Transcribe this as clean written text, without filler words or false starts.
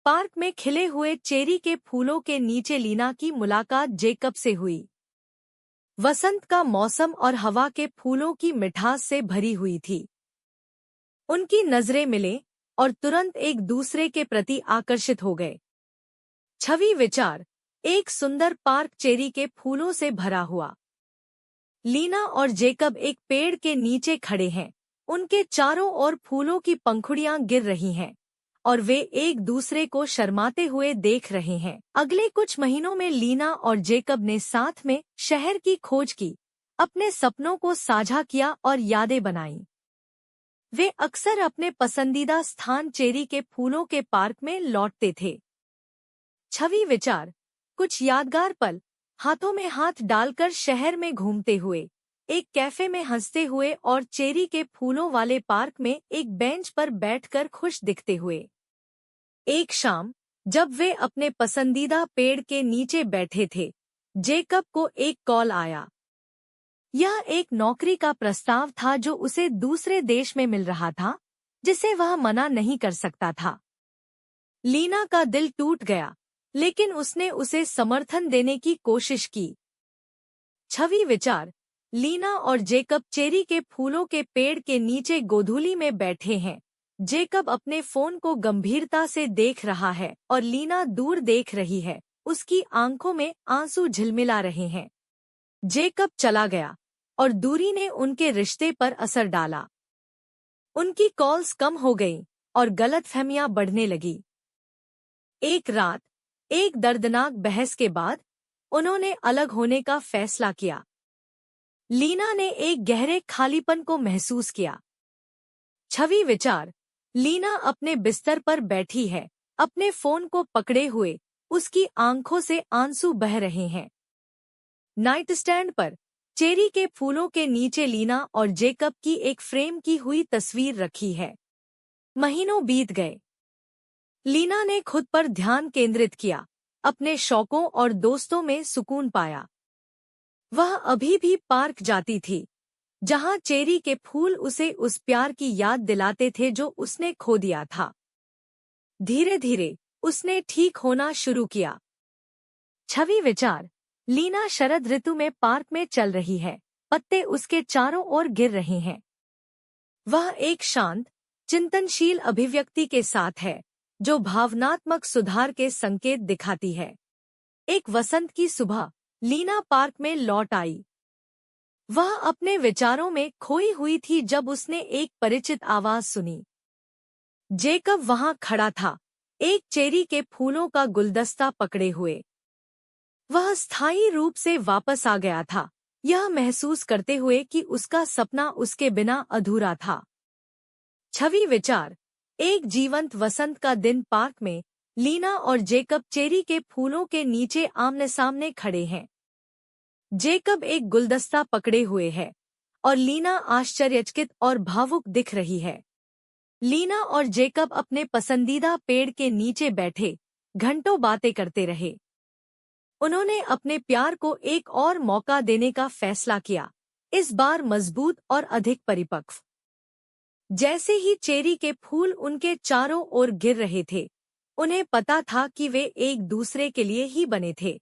Park में खिले हुए चेरी के फूलों के नीचे लीना की मुलाकात जेकब से हुई। वसंत का मौसम और हवा के फूलों की मिठास से भरी हुई थी। उनकी नजरें मिले और तुरंत एक दूसरे के प्रति आकर्षित हो गए। छवि विचार, एक सुंदर पार्क चेरी के फूलों से भरा हुआ। लीना और जेकब एक पेड़ के नीचे खड़े हैं। उनके चारों ओर फूलों की पंखुड़ियां गिर रही हैं और वे एक दूसरे को शर्माते हुए देख रहे हैं। अगले कुछ महीनों में लीना और जेकब ने साथ में शहर की खोज की, अपने सपनों को साझा किया और यादें बनाईं। वे अक्सर अपने पसंदीदा स्थान चेरी के फूलों के पार्क में लौटते थे। छवि विचार, कुछ यादगार पल, हाथों में हाथ डालकर शहर में घूमते हुए, एक कैफे में हंसते हुए और चेरी के फूलों वाले पार्क में एक बेंच पर बैठकर खुश दिखते हुए। एक शाम, जब वे अपने पसंदीदा पेड़ के नीचे बैठे थे, जेकब को एक कॉल आया। यह एक नौकरी का प्रस्ताव था जो उसे दूसरे देश में मिल रहा था, जिसे वह मना नहीं कर सकता था। लीना का दिल टूट गया, लेकिन उसने उसे समर्थन देने की कोशिश की। छवि विचार, लीना और जेकब चेरी के फूलों के पेड़ के नीचे गोधूली में बैठे हैं। जेकब अपने फोन को गंभीरता से देख रहा है और लीना दूर देख रही है, उसकी आंखों में आंसू झिलमिला रहे हैं। जेकब चला गया और दूरी ने उनके रिश्ते पर असर डाला। उनकी कॉल्स कम हो गईं और गलतफहमियां बढ़ने लगी। एक रात, एक दर्दनाक बहस के बाद, उन्होंने अलग होने का फैसला किया। लीना ने एक गहरे खालीपन को महसूस किया। छवि विचार, लीना अपने बिस्तर पर बैठी है, अपने फोन को पकड़े हुए, उसकी आंखों से आंसू बह रहे हैं। नाइट स्टैंड पर चेरी के फूलों के नीचे लीना और जेकब की एक फ्रेम की हुई तस्वीर रखी है। महीनों बीत गए। लीना ने खुद पर ध्यान केंद्रित किया, अपने शौकों और दोस्तों में सुकून पाया। वह अभी भी पार्क जाती थी, जहां चेरी के फूल उसे उस प्यार की याद दिलाते थे जो उसने खो दिया था। धीरे धीरे उसने ठीक होना शुरू किया। छवि विचार, लीना शरद ऋतु में पार्क में चल रही है, पत्ते उसके चारों ओर गिर रहे हैं। वह एक शांत, चिंतनशील अभिव्यक्ति के साथ है, जो भावनात्मक सुधार के संकेत दिखाती है। एक वसंत की सुबह, लीना पार्क में लौट आई। वह अपने विचारों में खोई हुई थी जब उसने एक परिचित आवाज सुनी। जेकब वहां खड़ा था, एक चेरी के फूलों का गुलदस्ता पकड़े हुए। वह स्थायी रूप से वापस आ गया था, यह महसूस करते हुए कि उसका सपना उसके बिना अधूरा था। छवि विचार, एक जीवंत वसंत का दिन पार्क में, लीना और जेकब चेरी के फूलों के नीचे आमने सामने खड़े हैं। जेकब एक गुलदस्ता पकड़े हुए है और लीना आश्चर्यचकित और भावुक दिख रही है। लीना और जेकब अपने पसंदीदा पेड़ के नीचे बैठे घंटों बातें करते रहे। उन्होंने अपने प्यार को एक और मौका देने का फैसला किया, इस बार मजबूत और अधिक परिपक्व। जैसे ही चेरी के फूल उनके चारों ओर गिर रहे थे, उन्हें पता था कि वे एक दूसरे के लिए ही बने थे।